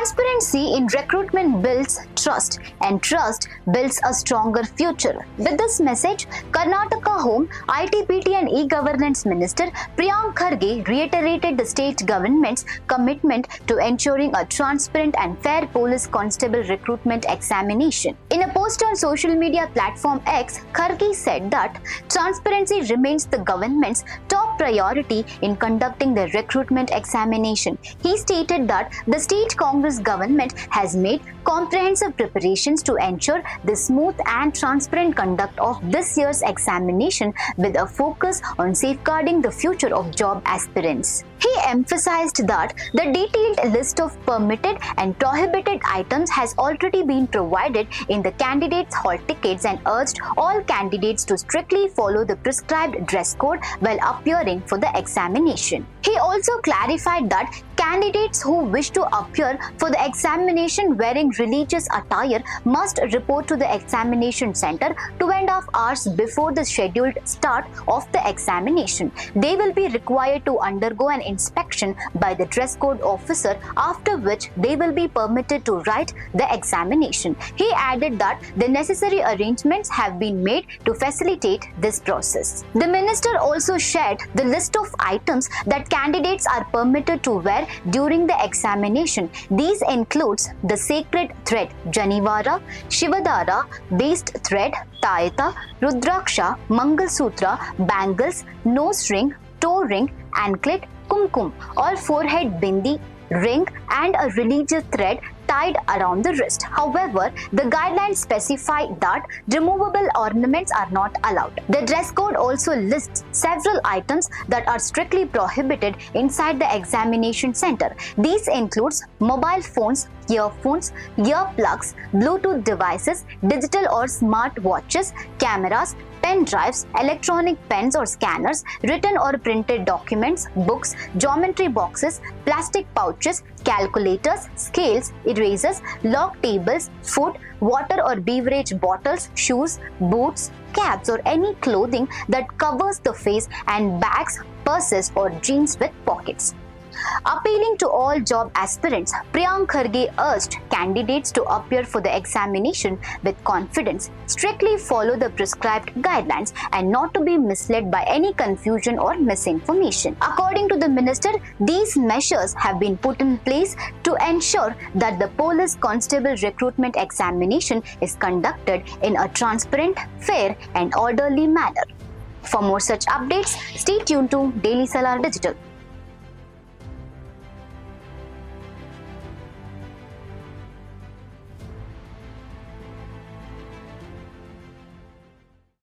Transparency in recruitment builds trust, and trust builds a stronger future. With this message, Karnataka Home, ITBT and E-Governance Minister Priyank Kharge reiterated the state government's commitment to ensuring a transparent and fair Police Constable Recruitment Examination. In a post on social media platform X, Kharge said that transparency remains the government's top priority in conducting the recruitment examination. He stated that the state Congress government has made comprehensive preparations to ensure the smooth and transparent conduct of this year's examination with a focus on safeguarding the future of job aspirants. He emphasized that the detailed list of permitted and prohibited items has already been provided in the candidates' hall tickets and urged all candidates to strictly follow the prescribed dress code while appearing for the examination. He also clarified that candidates who wish to appear for the examination wearing religious attire must report to the examination center 2.5 hours before the scheduled start of the examination. They will be required to undergo an inspection by the dress code officer, after which they will be permitted to write the examination. He added that the necessary arrangements have been made to facilitate this process. The minister also shared the list of items that candidates are permitted to wear during the examination. These includes the sacred thread Janivara, Shivadara, based thread, Taita, Rudraksha, Mangalsutra, bangles, nose ring, toe ring, anklet, kumkum, or forehead bindi, ring, and a religious thread tied around the wrist. However, the guidelines specify that removable ornaments are not allowed. The dress code also lists several items that are strictly prohibited inside the examination center. These includes mobile phones, earphones, earplugs, Bluetooth devices, digital or smart watches, cameras, pen drives, electronic pens or scanners, written or printed documents, books, geometry boxes, plastic pouches, calculators, scales, erasers, log tables, food, water or beverage bottles, shoes, boots, caps or any clothing that covers the face, and bags, purses or jeans with pockets. Appealing to all job aspirants, Priyank Kharge urged candidates to appear for the examination with confidence, strictly follow the prescribed guidelines, and not to be misled by any confusion or misinformation. According to the minister, these measures have been put in place to ensure that the Police Constable Recruitment Examination is conducted in a transparent, fair, and orderly manner. For more such updates, stay tuned to Daily Salar Digital.